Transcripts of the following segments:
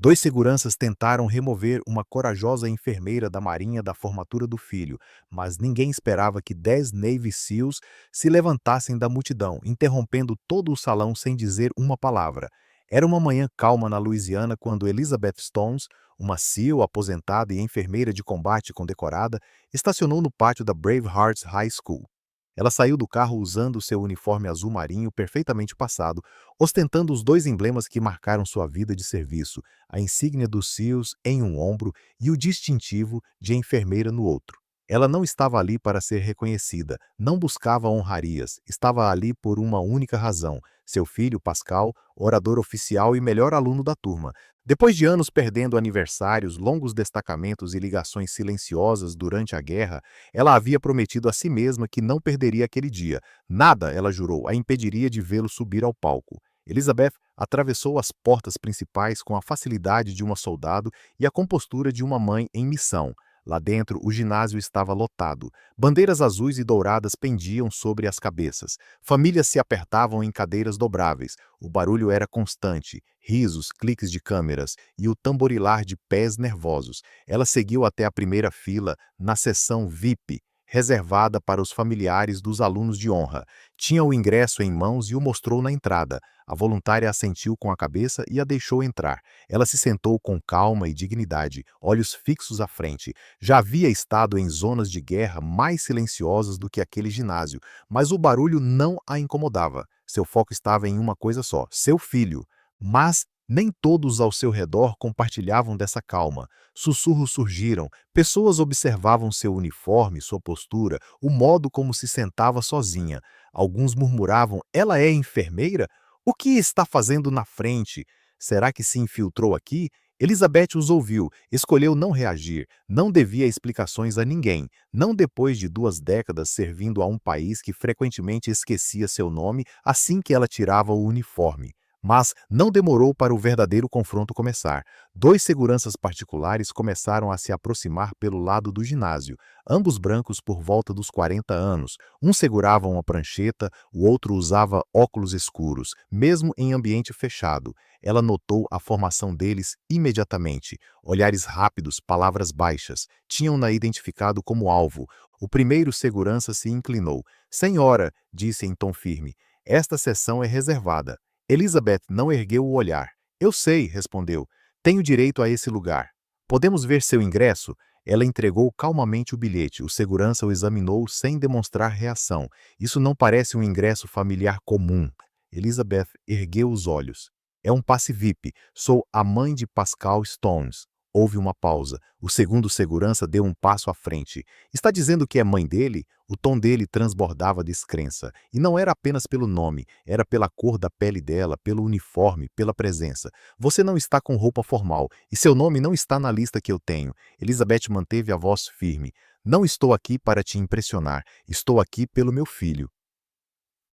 Dois seguranças tentaram remover uma corajosa enfermeira da marinha da formatura do filho, mas ninguém esperava que 10 Navy SEALs se levantassem da multidão, interrompendo todo o salão sem dizer uma palavra. Era uma manhã calma na Louisiana quando Elizabeth Stones, uma SEAL aposentada e enfermeira de combate condecorada, estacionou no pátio da Brave Hearts High School. Ela saiu do carro usando seu uniforme azul marinho perfeitamente passado, ostentando os dois emblemas que marcaram sua vida de serviço, a insígnia dos SEALs em um ombro e o distintivo de enfermeira no outro. Ela não estava ali para ser reconhecida, não buscava honrarias, estava ali por uma única razão: seu filho Pascal, orador oficial e melhor aluno da turma. Depois de anos perdendo aniversários, longos destacamentos e ligações silenciosas durante a guerra, ela havia prometido a si mesma que não perderia aquele dia. Nada, ela jurou, a impediria de vê-lo subir ao palco. Elizabeth atravessou as portas principais com a facilidade de uma soldado e a compostura de uma mãe em missão. Lá dentro, o ginásio estava lotado. Bandeiras azuis e douradas pendiam sobre as cabeças. Famílias se apertavam em cadeiras dobráveis. O barulho era constante. Risos, cliques de câmeras e o tamborilar de pés nervosos. Ela seguiu até a primeira fila, na seção VIP, reservada para os familiares dos alunos de honra. Tinha o ingresso em mãos e o mostrou na entrada. A voluntária assentiu com a cabeça e a deixou entrar. Ela se sentou com calma e dignidade, olhos fixos à frente. Já havia estado em zonas de guerra mais silenciosas do que aquele ginásio, mas o barulho não a incomodava. Seu foco estava em uma coisa só: seu filho. Mas nem todos ao seu redor compartilhavam dessa calma. Sussurros surgiram, pessoas observavam seu uniforme, sua postura, o modo como se sentava sozinha. Alguns murmuravam: ela é enfermeira? O que está fazendo na frente? Será que se infiltrou aqui? Elizabeth os ouviu, escolheu não reagir, não devia explicações a ninguém, não depois de 2 décadas servindo a um país que frequentemente esquecia seu nome assim que ela tirava o uniforme. Mas não demorou para o verdadeiro confronto começar. Dois seguranças particulares começaram a se aproximar pelo lado do ginásio, ambos brancos por volta dos 40 anos. Um segurava uma prancheta, o outro usava óculos escuros, mesmo em ambiente fechado. Ela notou a formação deles imediatamente. Olhares rápidos, palavras baixas. Tinham-na identificado como alvo. O primeiro segurança se inclinou. "Senhora", disse em tom firme, "esta sessão é reservada." Elizabeth não ergueu o olhar. "Eu sei", respondeu. "Tenho direito a esse lugar. Podemos ver seu ingresso?" Ela entregou calmamente o bilhete. O segurança o examinou sem demonstrar reação. "Isso não parece um ingresso familiar comum." Elizabeth ergueu os olhos. "É um passe VIP. Sou a mãe de Pascal Stones." Houve uma pausa. O segundo segurança deu um passo à frente. "Está dizendo que é mãe dele?" O tom dele transbordava descrença. E não era apenas pelo nome, era pela cor da pele dela, pelo uniforme, pela presença. "Você não está com roupa formal, e seu nome não está na lista que eu tenho." Elizabeth manteve a voz firme. "Não estou aqui para te impressionar. Estou aqui pelo meu filho."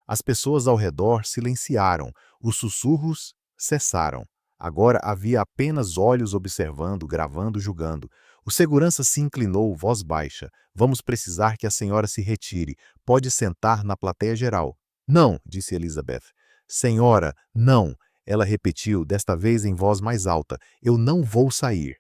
As pessoas ao redor silenciaram. Os sussurros cessaram. Agora havia apenas olhos observando, gravando, julgando. O segurança se inclinou, voz baixa. "Vamos precisar que a senhora se retire. Pode sentar na plateia geral." "Não", disse Elizabeth. "Senhora, não." Ela repetiu, desta vez em voz mais alta. "Eu não vou sair."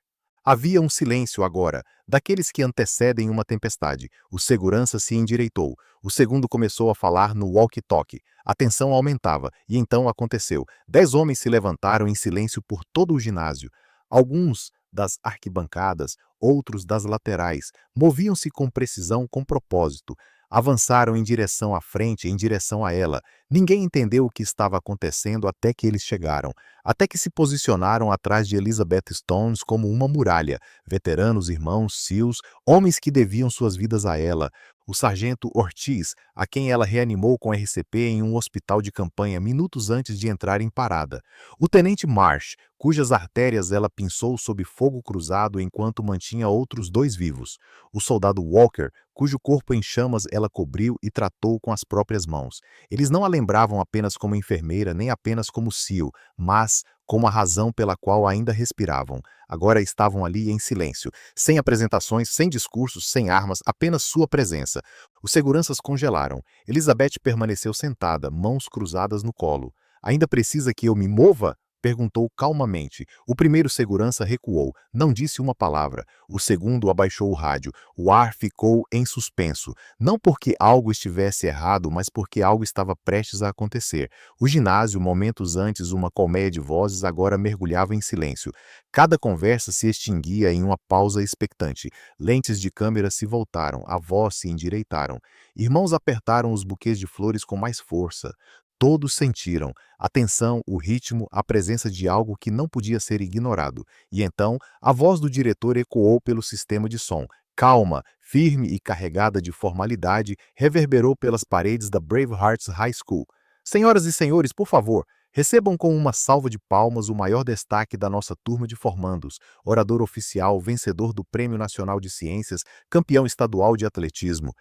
Havia um silêncio agora, daqueles que antecedem uma tempestade. O segurança se endireitou. O segundo começou a falar no walkie-talkie. A tensão aumentava, e então aconteceu. 10 homens se levantaram em silêncio por todo o ginásio. Alguns das arquibancadas, outros das laterais. Moviam-se com precisão, com propósito. Avançaram em direção à frente, em direção a ela. Ninguém entendeu o que estava acontecendo até que eles chegaram. Até que se posicionaram atrás de Elizabeth Stones como uma muralha. Veteranos, irmãos, SEALs, homens que deviam suas vidas a ela. O sargento Ortiz, a quem ela reanimou com RCP em um hospital de campanha minutos antes de entrar em parada. O tenente Marsh, cujas artérias ela pinçou sob fogo cruzado enquanto mantinha outros 2 vivos. O soldado Walker, cujo corpo em chamas ela cobriu e tratou com as próprias mãos. Eles não a lembravam apenas como enfermeira, nem apenas como SEAL, mas como a razão pela qual ainda respiravam. Agora estavam ali em silêncio, sem apresentações, sem discursos, sem armas, apenas sua presença. Os seguranças congelaram. Elizabeth permaneceu sentada, mãos cruzadas no colo. "Ainda precisa que eu me mova?" perguntou calmamente. O primeiro segurança recuou, não disse uma palavra. O segundo abaixou o rádio. O ar ficou em suspenso. Não porque algo estivesse errado, mas porque algo estava prestes a acontecer. O ginásio, momentos antes uma colmeia de vozes, agora mergulhava em silêncio. Cada conversa se extinguia em uma pausa expectante. Lentes de câmera se voltaram, a voz se endireitaram. Irmãos apertaram os buquês de flores com mais força. Todos sentiram a tensão, o ritmo, a presença de algo que não podia ser ignorado. E então, a voz do diretor ecoou pelo sistema de som. Calma, firme e carregada de formalidade, reverberou pelas paredes da Brave Hearts High School. Senhoras e senhores, por favor, recebam com uma salva de palmas o maior destaque da nossa turma de formandos, orador oficial, vencedor do Prêmio Nacional de Ciências, campeão estadual de atletismo.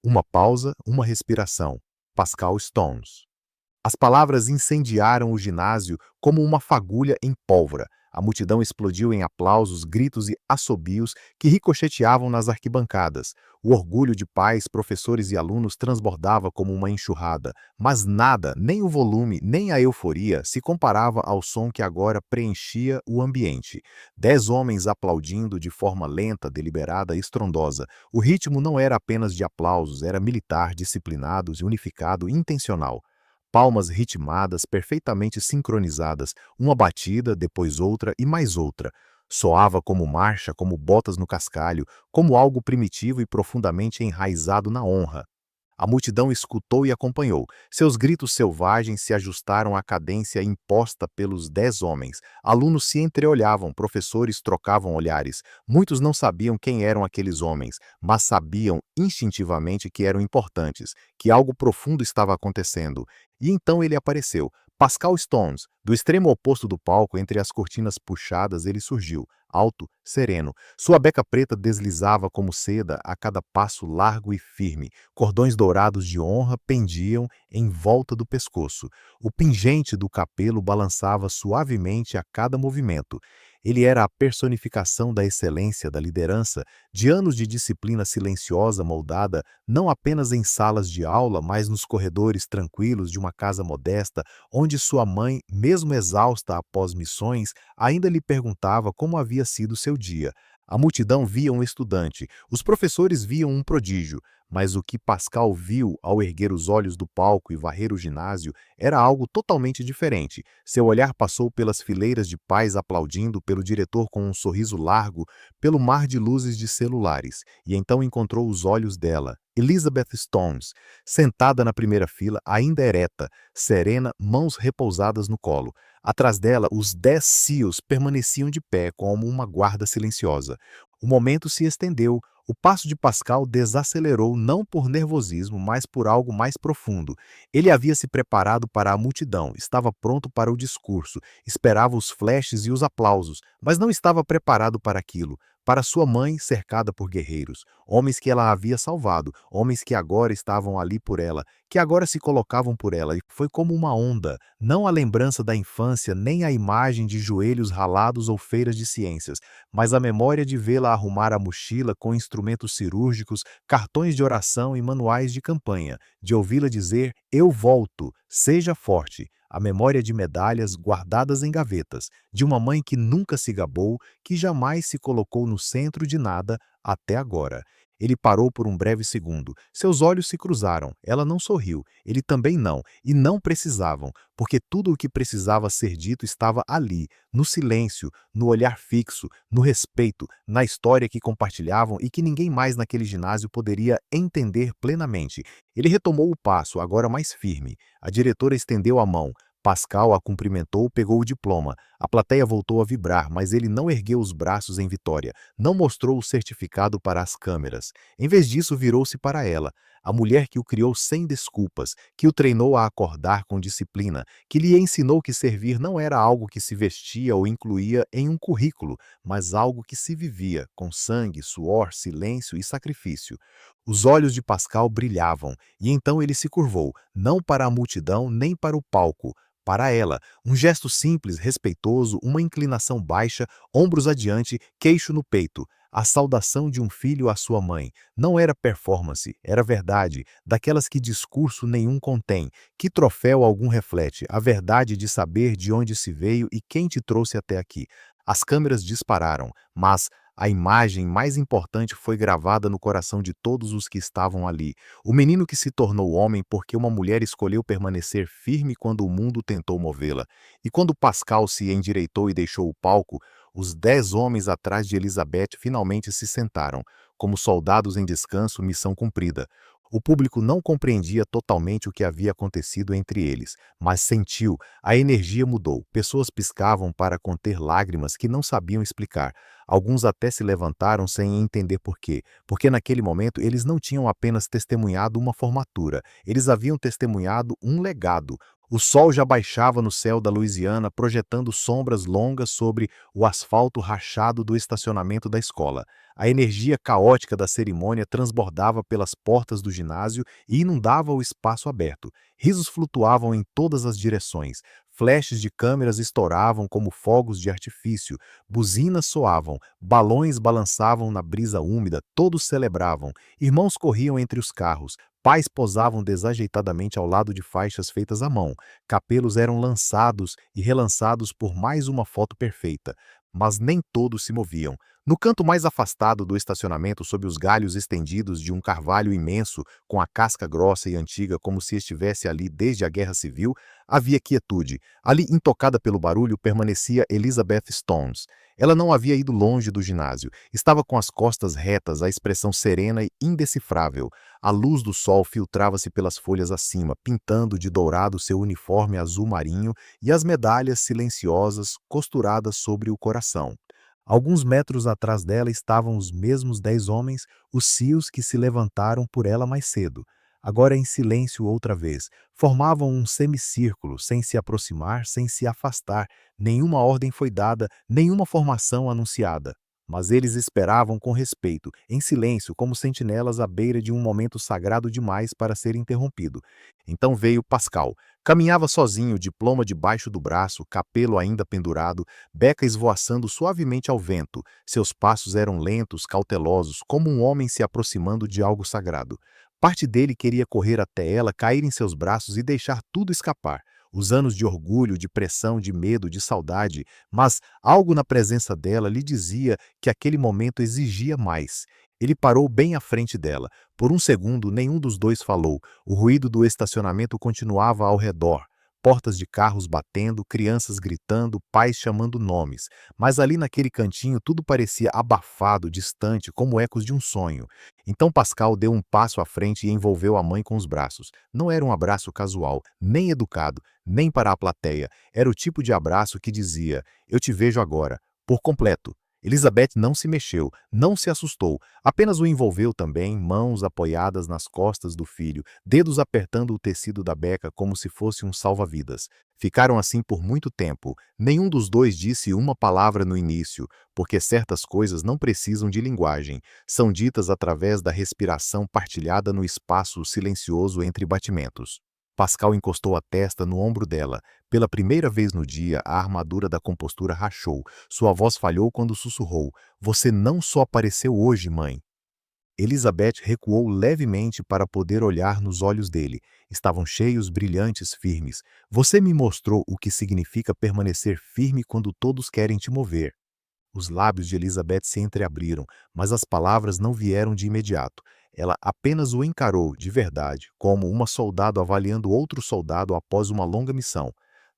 Uma pausa, uma respiração. Pascal Stones. As palavras incendiaram o ginásio como uma fagulha em pólvora. A multidão explodiu em aplausos, gritos e assobios que ricocheteavam nas arquibancadas. O orgulho de pais, professores e alunos transbordava como uma enxurrada, mas nada, nem o volume, nem a euforia, se comparava ao som que agora preenchia o ambiente. 10 homens aplaudindo de forma lenta, deliberada e estrondosa. O ritmo não era apenas de aplausos, era militar, disciplinado, unificado, intencional. Palmas ritmadas, perfeitamente sincronizadas, uma batida, depois outra e mais outra. Soava como marcha, como botas no cascalho, como algo primitivo e profundamente enraizado na honra. A multidão escutou e acompanhou. Seus gritos selvagens se ajustaram à cadência imposta pelos 10 homens. Alunos se entreolhavam, professores trocavam olhares. Muitos não sabiam quem eram aqueles homens, mas sabiam instintivamente que eram importantes, que algo profundo estava acontecendo. E então ele apareceu. Pascal Stones, do extremo oposto do palco, entre as cortinas puxadas, ele surgiu, alto, sereno. Sua beca preta deslizava como seda a cada passo largo e firme. Cordões dourados de honra pendiam em volta do pescoço. O pingente do capelo balançava suavemente a cada movimento. Ele era a personificação da excelência, da liderança, de anos de disciplina silenciosa moldada não apenas em salas de aula, mas nos corredores tranquilos de uma casa modesta, onde sua mãe, mesmo exausta após missões, ainda lhe perguntava como havia sido seu dia. A multidão via um estudante, os professores viam um prodígio, mas o que Pascal viu ao erguer os olhos do palco e varrer o ginásio era algo totalmente diferente. Seu olhar passou pelas fileiras de pais aplaudindo, pelo diretor com um sorriso largo, pelo mar de luzes de celulares, e então encontrou os olhos dela, Elizabeth Stones, sentada na primeira fila, ainda ereta, serena, mãos repousadas no colo. Atrás dela, os 10 CEOs permaneciam de pé como uma guarda silenciosa. O momento se estendeu. O passo de Pascal desacelerou não por nervosismo, mas por algo mais profundo. Ele havia se preparado para a multidão, estava pronto para o discurso, esperava os flashes e os aplausos, mas não estava preparado para aquilo. Para sua mãe, cercada por guerreiros, homens que ela havia salvado, homens que agora estavam ali por ela, que agora se colocavam por ela, e foi como uma onda, não a lembrança da infância, nem a imagem de joelhos ralados ou feiras de ciências, mas a memória de vê-la arrumar a mochila com instrumentos cirúrgicos, cartões de oração e manuais de campanha, de ouvi-la dizer: "Eu volto, seja forte", a memória de medalhas guardadas em gavetas, de uma mãe que nunca se gabou, que jamais se colocou no centro de nada até agora. Ele parou por um breve segundo. Seus olhos se cruzaram. Ela não sorriu. Ele também não. E não precisavam, porque tudo o que precisava ser dito estava ali, no silêncio, no olhar fixo, no respeito, na história que compartilhavam e que ninguém mais naquele ginásio poderia entender plenamente. Ele retomou o passo, agora mais firme. A diretora estendeu a mão. Pascal a cumprimentou, pegou o diploma. A plateia voltou a vibrar, mas ele não ergueu os braços em vitória, não mostrou o certificado para as câmeras. Em vez disso, virou-se para ela, a mulher que o criou sem desculpas, que o treinou a acordar com disciplina, que lhe ensinou que servir não era algo que se vestia ou incluía em um currículo, mas algo que se vivia, com sangue, suor, silêncio e sacrifício. Os olhos de Pascal brilhavam, e então ele se curvou, não para a multidão nem para o palco, para ela, um gesto simples, respeitoso, uma inclinação baixa, ombros adiante, queixo no peito. A saudação de um filho à sua mãe. Não era performance, era verdade, daquelas que discurso nenhum contém, que troféu algum reflete, a verdade de saber de onde se veio e quem te trouxe até aqui. As câmeras dispararam, mas a imagem mais importante foi gravada no coração de todos os que estavam ali. O menino que se tornou homem porque uma mulher escolheu permanecer firme quando o mundo tentou movê-la. E quando Pascal se endireitou e deixou o palco, os 10 homens atrás de Elizabeth finalmente se sentaram, como soldados em descanso, missão cumprida. O público não compreendia totalmente o que havia acontecido entre eles, mas sentiu, a energia mudou. Pessoas piscavam para conter lágrimas que não sabiam explicar. Alguns até se levantaram sem entender por quê, porque naquele momento eles não tinham apenas testemunhado uma formatura, eles haviam testemunhado um legado. O sol já baixava no céu da Louisiana, projetando sombras longas sobre o asfalto rachado do estacionamento da escola. A energia caótica da cerimônia transbordava pelas portas do ginásio e inundava o espaço aberto. Risos flutuavam em todas as direções. Flashes de câmeras estouravam como fogos de artifício. Buzinas soavam. Balões balançavam na brisa úmida. Todos celebravam. Irmãos corriam entre os carros. Pais posavam desajeitadamente ao lado de faixas feitas à mão. Capelos eram lançados e relançados por mais uma foto perfeita. Mas nem todos se moviam. No canto mais afastado do estacionamento, sob os galhos estendidos de um carvalho imenso, com a casca grossa e antiga como se estivesse ali desde a Guerra Civil, havia quietude. Ali, intocada pelo barulho, permanecia Elizabeth Stones. Ela não havia ido longe do ginásio. Estava com as costas retas, a expressão serena e indecifrável. A luz do sol filtrava-se pelas folhas acima, pintando de dourado seu uniforme azul marinho e as medalhas silenciosas costuradas sobre o coração. Alguns metros atrás dela estavam os mesmos 10 homens, os cios que se levantaram por ela mais cedo. Agora em silêncio outra vez, formavam um semicírculo, sem se aproximar, sem se afastar. Nenhuma ordem foi dada, nenhuma formação anunciada. Mas eles esperavam com respeito, em silêncio, como sentinelas à beira de um momento sagrado demais para ser interrompido. Então veio Pascal. Caminhava sozinho, diploma debaixo do braço, capelo ainda pendurado, beca esvoaçando suavemente ao vento. Seus passos eram lentos, cautelosos, como um homem se aproximando de algo sagrado. Parte dele queria correr até ela, cair em seus braços e deixar tudo escapar. Os anos de orgulho, de pressão, de medo, de saudade, mas algo na presença dela lhe dizia que aquele momento exigia mais. Ele parou bem à frente dela. Por um segundo, nenhum dos dois falou. O ruído do estacionamento continuava ao redor. Portas de carros batendo, crianças gritando, pais chamando nomes. Mas ali naquele cantinho tudo parecia abafado, distante, como ecos de um sonho. Então Pascal deu um passo à frente e envolveu a mãe com os braços. Não era um abraço casual, nem educado, nem para a plateia. Era o tipo de abraço que dizia: "Eu te vejo agora", por completo. Elizabeth não se mexeu, não se assustou, apenas o envolveu também, mãos apoiadas nas costas do filho, dedos apertando o tecido da beca como se fosse um salva-vidas. Ficaram assim por muito tempo. Nenhum dos dois disse uma palavra no início, porque certas coisas não precisam de linguagem, são ditas através da respiração partilhada no espaço silencioso entre batimentos. Pascal encostou a testa no ombro dela. Pela primeira vez no dia, a armadura da compostura rachou. Sua voz falhou quando sussurrou: "Você não só apareceu hoje, mãe." Elizabeth recuou levemente para poder olhar nos olhos dele. Estavam cheios, brilhantes, firmes. "Você me mostrou o que significa permanecer firme quando todos querem te mover." Os lábios de Elizabeth se entreabriram, mas as palavras não vieram de imediato. Ela apenas o encarou, de verdade, como uma soldado avaliando outro soldado após uma longa missão.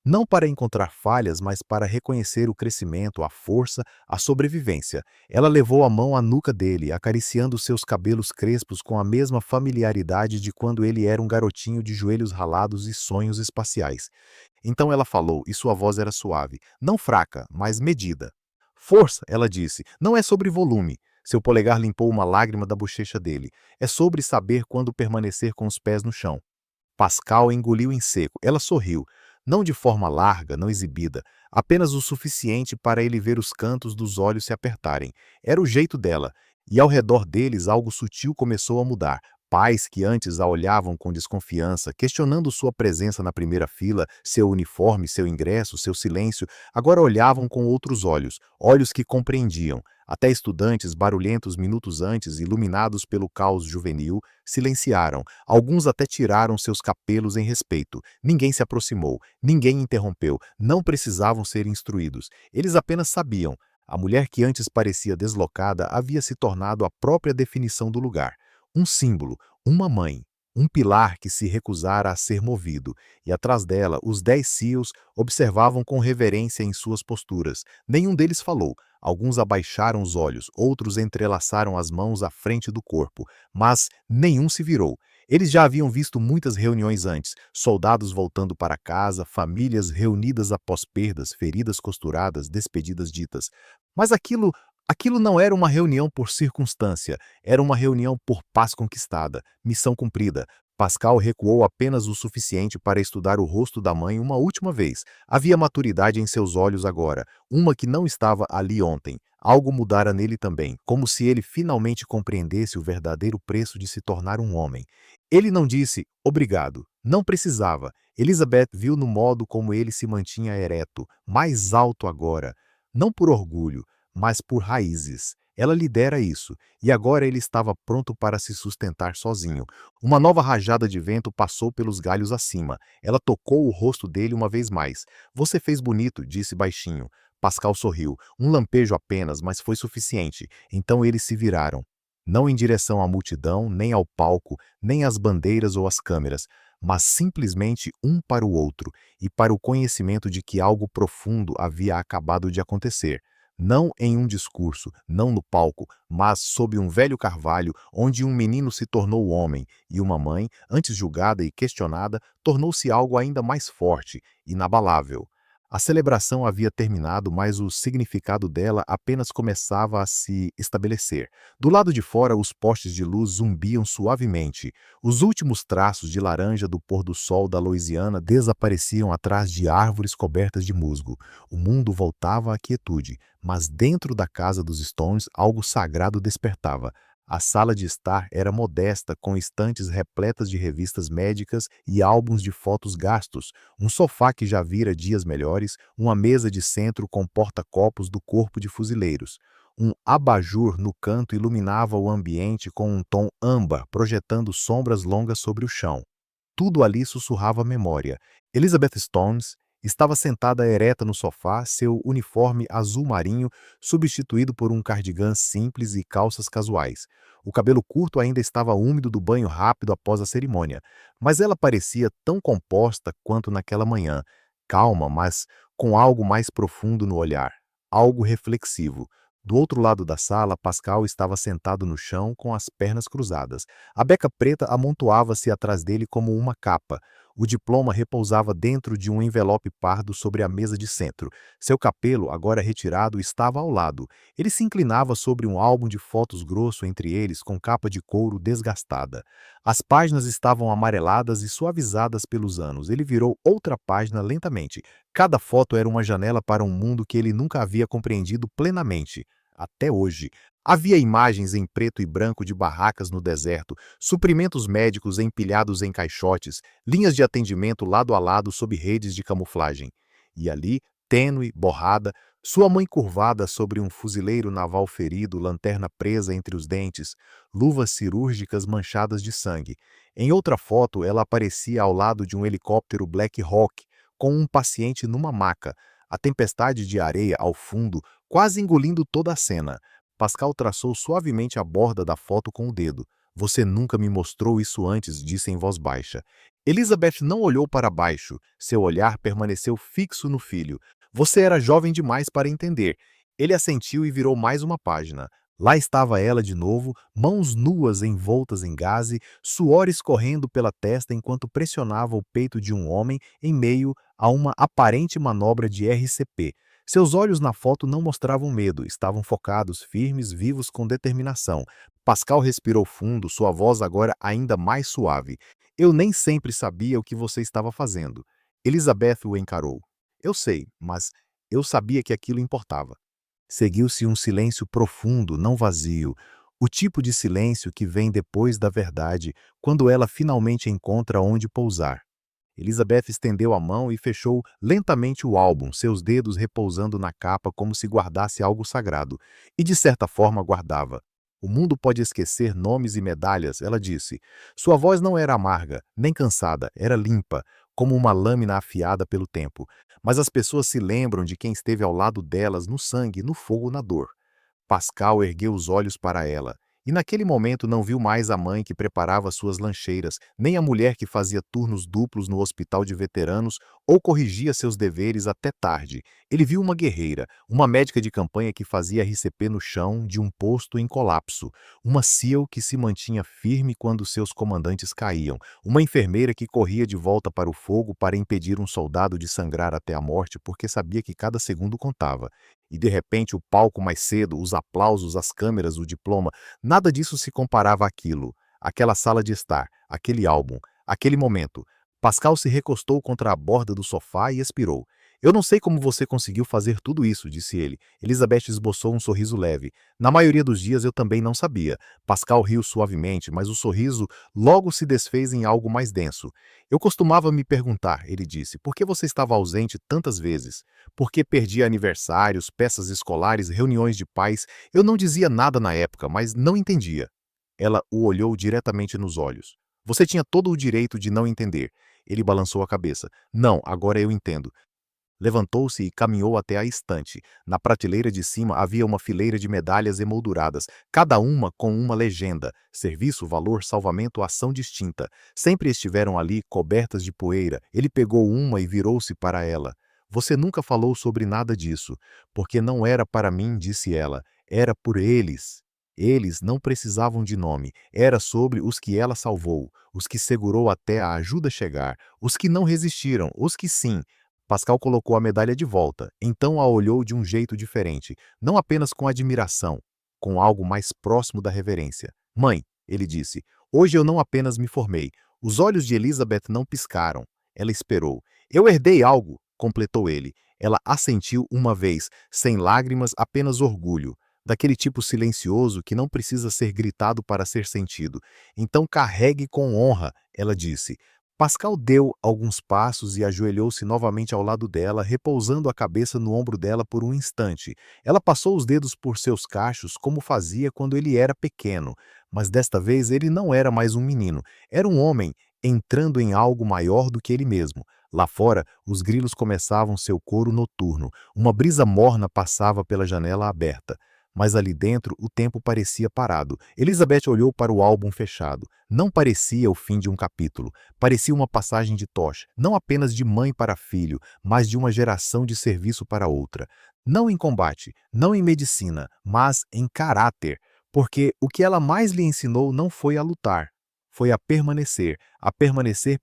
Não para encontrar falhas, mas para reconhecer o crescimento, a força, a sobrevivência. Ela levou a mão à nuca dele, acariciando seus cabelos crespos com a mesma familiaridade de quando ele era um garotinho de joelhos ralados e sonhos espaciais. Então ela falou, e sua voz era suave, não fraca, mas medida. "Força", ela disse, "não é sobre volume." Seu polegar limpou uma lágrima da bochecha dele. "É sobre saber quando permanecer com os pés no chão." Pascal engoliu em seco. Ela sorriu. Não de forma larga, não exibida. Apenas o suficiente para ele ver os cantos dos olhos se apertarem. Era o jeito dela. E ao redor deles algo sutil começou a mudar. Pais que antes a olhavam com desconfiança, questionando sua presença na primeira fila, seu uniforme, seu ingresso, seu silêncio, agora olhavam com outros olhos, olhos que compreendiam. Até estudantes barulhentos minutos antes, iluminados pelo caos juvenil, silenciaram. Alguns até tiraram seus capelos em respeito. Ninguém se aproximou, ninguém interrompeu, não precisavam ser instruídos. Eles apenas sabiam. A mulher que antes parecia deslocada havia se tornado a própria definição do lugar. Um símbolo, uma mãe, um pilar que se recusara a ser movido, e atrás dela os 10 seals observavam com reverência em suas posturas. Nenhum deles falou. Alguns abaixaram os olhos, outros entrelaçaram as mãos à frente do corpo, mas nenhum se virou. Eles já haviam visto muitas reuniões antes, soldados voltando para casa, famílias reunidas após perdas, feridas costuradas, despedidas ditas. Mas aquilo não era uma reunião por circunstância, era uma reunião por paz conquistada, missão cumprida. Pascal recuou apenas o suficiente para estudar o rosto da mãe uma última vez. Havia maturidade em seus olhos agora, uma que não estava ali ontem. Algo mudara nele também, como se ele finalmente compreendesse o verdadeiro preço de se tornar um homem. Ele não disse obrigado, não precisava. Elizabeth viu no modo como ele se mantinha ereto, mais alto agora, não por orgulho, mas por raízes. Ela lhe dera isso, e agora ele estava pronto para se sustentar sozinho. Uma nova rajada de vento passou pelos galhos acima. Ela tocou o rosto dele uma vez mais. "Você fez bonito", disse baixinho. Pascal sorriu. Um lampejo apenas, mas foi suficiente. Então eles se viraram. Não em direção à multidão, nem ao palco, nem às bandeiras ou às câmeras, mas simplesmente um para o outro, e para o conhecimento de que algo profundo havia acabado de acontecer. Não em um discurso, não no palco, mas sob um velho carvalho, onde um menino se tornou homem, e uma mãe, antes julgada e questionada, tornou-se algo ainda mais forte, inabalável. A celebração havia terminado, mas o significado dela apenas começava a se estabelecer. Do lado de fora, os postes de luz zumbiam suavemente. Os últimos traços de laranja do pôr do sol da Louisiana desapareciam atrás de árvores cobertas de musgo. O mundo voltava à quietude, mas dentro da casa dos Stones algo sagrado despertava. A sala de estar era modesta, com estantes repletas de revistas médicas e álbuns de fotos gastos, um sofá que já vira dias melhores, uma mesa de centro com porta-copos do corpo de fuzileiros. Um abajur no canto iluminava o ambiente com um tom âmbar, projetando sombras longas sobre o chão. Tudo ali sussurrava memória. Elizabeth Stones estava sentada ereta no sofá, seu uniforme azul marinho substituído por um cardigã simples e calças casuais. O cabelo curto ainda estava úmido do banho rápido após a cerimônia, mas ela parecia tão composta quanto naquela manhã, calma, mas com algo mais profundo no olhar, algo reflexivo. Do outro lado da sala, Pascal estava sentado no chão com as pernas cruzadas. A beca preta amontoava-se atrás dele como uma capa. O diploma repousava dentro de um envelope pardo sobre a mesa de centro. Seu capelo, agora retirado, estava ao lado. Ele se inclinava sobre um álbum de fotos grosso entre eles, com capa de couro desgastada. As páginas estavam amareladas e suavizadas pelos anos. Ele virou outra página lentamente. Cada foto era uma janela para um mundo que ele nunca havia compreendido plenamente. Até hoje. Havia imagens em preto e branco de barracas no deserto, suprimentos médicos empilhados em caixotes, linhas de atendimento lado a lado sob redes de camuflagem. E ali, tênue, borrada, sua mãe curvada sobre um fuzileiro naval ferido, lanterna presa entre os dentes, luvas cirúrgicas manchadas de sangue. Em outra foto, ela aparecia ao lado de um helicóptero Black Hawk, com um paciente numa maca, a tempestade de areia ao fundo, quase engolindo toda a cena. Pascal traçou suavemente a borda da foto com o dedo. "Você nunca me mostrou isso antes", disse em voz baixa. Elizabeth não olhou para baixo. Seu olhar permaneceu fixo no filho. "Você era jovem demais para entender." Ele assentiu e virou mais uma página. Lá estava ela de novo, mãos nuas envoltas em gaze, suor escorrendo pela testa enquanto pressionava o peito de um homem em meio a uma aparente manobra de RCP. Seus olhos na foto não mostravam medo, estavam focados, firmes, vivos com determinação. Pascal respirou fundo, sua voz agora ainda mais suave. "Eu nem sempre sabia o que você estava fazendo." Elizabeth o encarou. "Eu sei, mas eu sabia que aquilo importava." Seguiu-se um silêncio profundo, não vazio, o tipo de silêncio que vem depois da verdade, quando ela finalmente encontra onde pousar. Elizabeth estendeu a mão e fechou lentamente o álbum, seus dedos repousando na capa como se guardasse algo sagrado. E de certa forma guardava. O mundo pode esquecer nomes e medalhas, ela disse. Sua voz não era amarga, nem cansada, era limpa, como uma lâmina afiada pelo tempo. Mas as pessoas se lembram de quem esteve ao lado delas no sangue, no fogo, na dor. Pascal ergueu os olhos para ela, e naquele momento não viu mais a mãe que preparava suas lancheiras, nem a mulher que fazia turnos duplos no hospital de veteranos ou corrigia seus deveres até tarde. Ele viu uma guerreira, uma médica de campanha que fazia RCP no chão de um posto em colapso, uma SEAL que se mantinha firme quando seus comandantes caíam, uma enfermeira que corria de volta para o fogo para impedir um soldado de sangrar até a morte porque sabia que cada segundo contava. E de repente o palco mais cedo, os aplausos, as câmeras, o diploma, nada disso se comparava àquilo. Aquela sala de estar, aquele álbum, aquele momento. Pascal se recostou contra a borda do sofá e expirou. Eu não sei como você conseguiu fazer tudo isso, disse ele. Elizabeth esboçou um sorriso leve. Na maioria dos dias eu também não sabia. Pascal riu suavemente, mas o sorriso logo se desfez em algo mais denso. Eu costumava me perguntar, ele disse, por que você estava ausente tantas vezes? Por que perdia aniversários, peças escolares, reuniões de pais? Eu não dizia nada na época, mas não entendia. Ela o olhou diretamente nos olhos. Você tinha todo o direito de não entender. Ele balançou a cabeça. Não, agora eu entendo. Levantou-se e caminhou até a estante. Na prateleira de cima havia uma fileira de medalhas emolduradas, cada uma com uma legenda: serviço, valor, salvamento, ação distinta. Sempre estiveram ali, cobertas de poeira. Ele pegou uma e virou-se para ela. Você nunca falou sobre nada disso. Porque não era para mim, disse ela. Era por eles. Eles não precisavam de nome. Era sobre os que ela salvou, os que segurou até a ajuda chegar, os que não resistiram, os que sim. Pascal colocou a medalha de volta, então a olhou de um jeito diferente, não apenas com admiração, com algo mais próximo da reverência. Mãe, ele disse, hoje eu não apenas me formei. Os olhos de Elizabeth não piscaram. Ela esperou. Eu herdei algo, completou ele. Ela assentiu uma vez, sem lágrimas, apenas orgulho. Daquele tipo silencioso que não precisa ser gritado para ser sentido. Então carregue com honra, ela disse. Pascal deu alguns passos e ajoelhou-se novamente ao lado dela, repousando a cabeça no ombro dela por um instante. Ela passou os dedos por seus cachos como fazia quando ele era pequeno, mas desta vez ele não era mais um menino, era um homem entrando em algo maior do que ele mesmo. Lá fora, os grilos começavam seu coro noturno, uma brisa morna passava pela janela aberta. Mas ali dentro o tempo parecia parado. Elizabeth olhou para o álbum fechado. Não parecia o fim de um capítulo. Parecia uma passagem de tocha, não apenas de mãe para filho, mas de uma geração de serviço para outra. Não em combate, não em medicina, mas em caráter. Porque o que ela mais lhe ensinou não foi a lutar. Foi a permanecer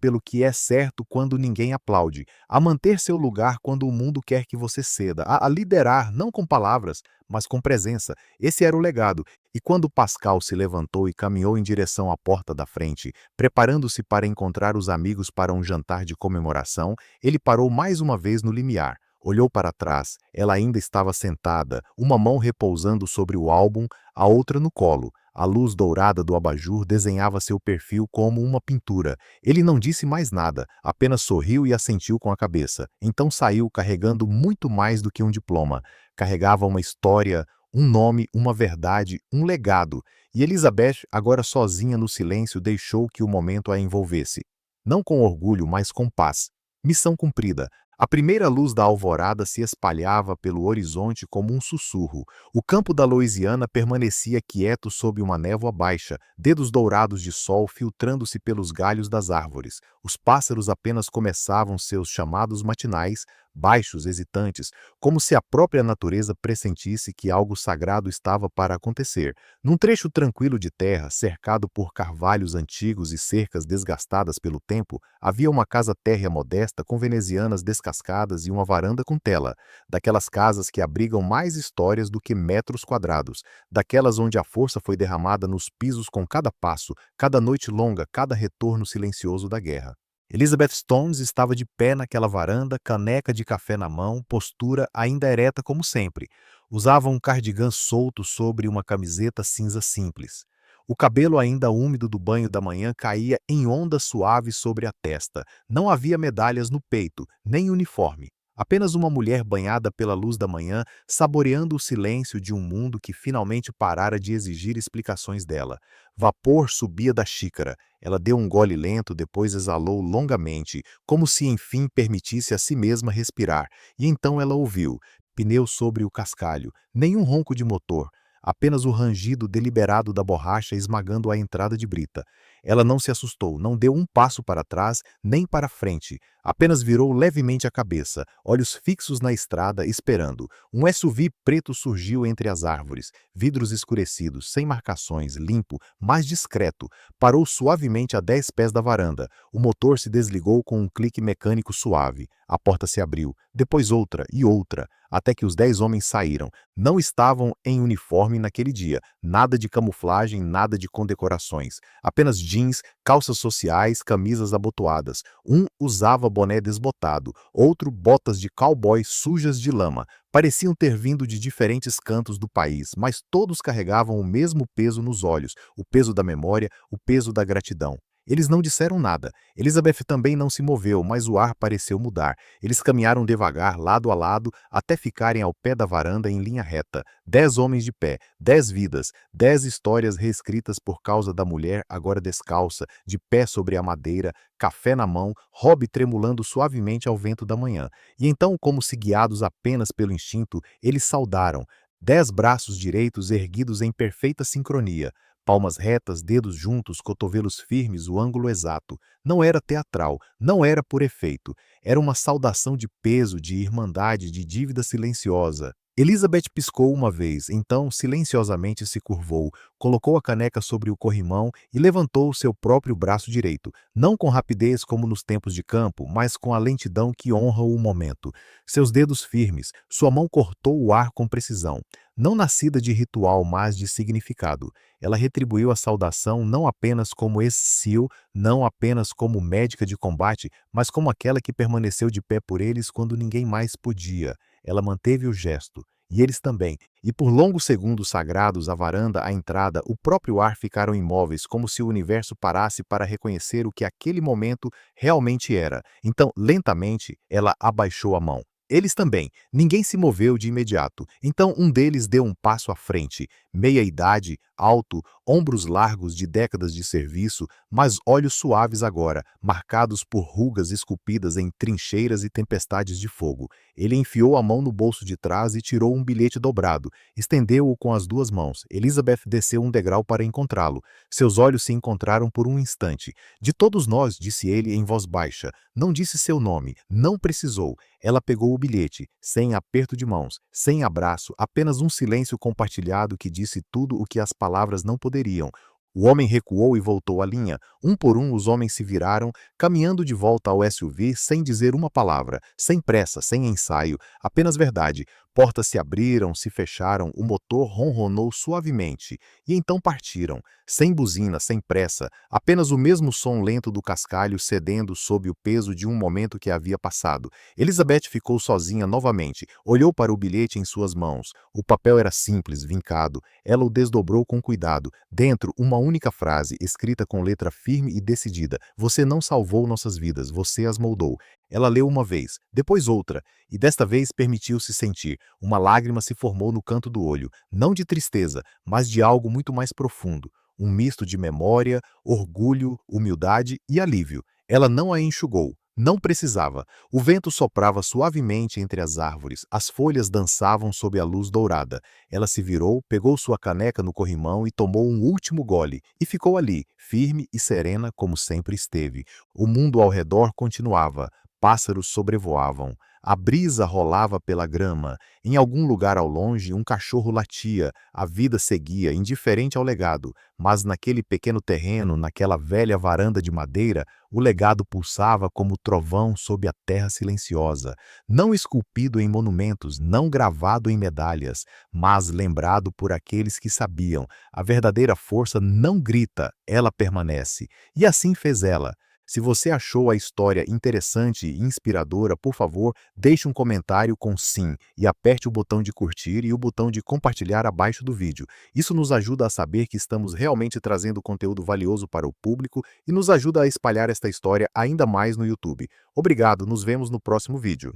pelo que é certo quando ninguém aplaude, a manter seu lugar quando o mundo quer que você ceda, a liderar não com palavras, mas com presença. Esse era o legado. E quando Pascal se levantou e caminhou em direção à porta da frente, preparando-se para encontrar os amigos para um jantar de comemoração, ele parou mais uma vez no limiar. Olhou para trás. Ela ainda estava sentada, uma mão repousando sobre o álbum, a outra no colo. A luz dourada do abajur desenhava seu perfil como uma pintura. Ele não disse mais nada, apenas sorriu e assentiu com a cabeça. Então saiu carregando muito mais do que um diploma. Carregava uma história, um nome, uma verdade, um legado. E Elizabeth, agora sozinha no silêncio, deixou que o momento a envolvesse. Não com orgulho, mas com paz. Missão cumprida. A primeira luz da alvorada se espalhava pelo horizonte como um sussurro. O campo da Louisiana permanecia quieto sob uma névoa baixa, dedos dourados de sol filtrando-se pelos galhos das árvores. Os pássaros apenas começavam seus chamados matinais, baixos, hesitantes, como se a própria natureza pressentisse que algo sagrado estava para acontecer. Num trecho tranquilo de terra, cercado por carvalhos antigos e cercas desgastadas pelo tempo, havia uma casa térrea modesta com venezianas descascadas e uma varanda com tela, daquelas casas que abrigam mais histórias do que metros quadrados, daquelas onde a força foi derramada nos pisos com cada passo, cada noite longa, cada retorno silencioso da guerra. Elizabeth Stones estava de pé naquela varanda, caneca de café na mão, postura ainda ereta como sempre. Usava um cardigan solto sobre uma camiseta cinza simples. O cabelo ainda úmido do banho da manhã caía em ondas suaves sobre a testa. Não havia medalhas no peito, nem uniforme. Apenas uma mulher banhada pela luz da manhã, saboreando o silêncio de um mundo que finalmente parara de exigir explicações dela. Vapor subia da xícara. Ela deu um gole lento, depois exalou longamente, como se enfim permitisse a si mesma respirar. E então ela ouviu. Pneu sobre o cascalho. Nenhum ronco de motor. Apenas o rangido deliberado da borracha esmagando a entrada de brita. Ela não se assustou, não deu um passo para trás, nem para frente. Apenas virou levemente a cabeça, olhos fixos na estrada, esperando. Um SUV preto surgiu entre as árvores, vidros escurecidos, sem marcações, limpo, mas discreto. Parou suavemente a 10 pés da varanda. O motor se desligou com um clique mecânico suave. A porta se abriu, depois outra e outra, até que os 10 homens saíram. Não estavam em uniforme naquele dia, nada de camuflagem, nada de condecorações. Apenas jeans, calças sociais, camisas abotoadas. Um usava boné desbotado, outro botas de cowboy sujas de lama. Pareciam ter vindo de diferentes cantos do país, mas todos carregavam o mesmo peso nos olhos, o peso da memória, o peso da gratidão. Eles não disseram nada. Elizabeth também não se moveu, mas o ar pareceu mudar. Eles caminharam devagar, lado a lado, até ficarem ao pé da varanda em linha reta. 10 homens de pé, 10 vidas, 10 histórias reescritas por causa da mulher agora descalça, de pé sobre a madeira, café na mão, Rob tremulando suavemente ao vento da manhã. E então, como se guiados apenas pelo instinto, eles saudaram. 10 braços direitos erguidos em perfeita sincronia. Palmas retas, dedos juntos, cotovelos firmes, o ângulo exato. Não era teatral, não era por efeito. Era uma saudação de peso, de irmandade, de dívida silenciosa. Elizabeth piscou uma vez, então silenciosamente se curvou, colocou a caneca sobre o corrimão e levantou o seu próprio braço direito, não com rapidez como nos tempos de campo, mas com a lentidão que honra o momento. Seus dedos firmes, sua mão cortou o ar com precisão. Não nascida de ritual, mas de significado. Ela retribuiu a saudação não apenas como ex-SEAL, não apenas como médica de combate, mas como aquela que permaneceu de pé por eles quando ninguém mais podia. Ela manteve o gesto. E eles também. E por longos segundos sagrados, a varanda, a entrada, o próprio ar ficaram imóveis, como se o universo parasse para reconhecer o que aquele momento realmente era. Então, lentamente, ela abaixou a mão. Eles também. Ninguém se moveu de imediato. Então um deles deu um passo à frente. Meia-idade, alto, ombros largos de décadas de serviço, mas olhos suaves agora, marcados por rugas esculpidas em trincheiras e tempestades de fogo. Ele enfiou a mão no bolso de trás e tirou um bilhete dobrado. Estendeu-o com as 2 mãos. Elizabeth desceu um degrau para encontrá-lo. Seus olhos se encontraram por um instante. De todos nós, disse ele em voz baixa. Não disse seu nome. Não precisou. Ela pegou o bilhete, sem aperto de mãos, sem abraço, apenas um silêncio compartilhado que disse tudo o que as palavras não poderiam. O homem recuou e voltou à linha. Um por um os homens se viraram, caminhando de volta ao SUV sem dizer uma palavra, sem pressa, sem ensaio, apenas verdade. Portas se abriram, se fecharam, o motor ronronou suavemente. E então partiram, sem buzina, sem pressa, apenas o mesmo som lento do cascalho cedendo sob o peso de um momento que havia passado. Elizabeth ficou sozinha novamente, olhou para o bilhete em suas mãos. O papel era simples, vincado. Ela o desdobrou com cuidado. Dentro, uma única frase, escrita com letra firme e decidida. Você não salvou nossas vidas, você as moldou. Ela leu uma vez, depois outra, e desta vez permitiu-se sentir. Uma lágrima se formou no canto do olho, não de tristeza, mas de algo muito mais profundo. Um misto de memória, orgulho, humildade e alívio. Ela não a enxugou. Não precisava. O vento soprava suavemente entre as árvores, as folhas dançavam sob a luz dourada. Ela se virou, pegou sua caneca no corrimão e tomou um último gole, e ficou ali, firme e serena como sempre esteve. O mundo ao redor continuava. Pássaros sobrevoavam. A brisa rolava pela grama. Em algum lugar ao longe, um cachorro latia. A vida seguia, indiferente ao legado. Mas naquele pequeno terreno, naquela velha varanda de madeira, o legado pulsava como trovão sob a terra silenciosa. Não esculpido em monumentos, não gravado em medalhas, mas lembrado por aqueles que sabiam. A verdadeira força não grita, ela permanece. E assim fez ela. Se você achou a história interessante e inspiradora, por favor, deixe um comentário com sim e aperte o botão de curtir e o botão de compartilhar abaixo do vídeo. Isso nos ajuda a saber que estamos realmente trazendo conteúdo valioso para o público e nos ajuda a espalhar esta história ainda mais no YouTube. Obrigado, nos vemos no próximo vídeo.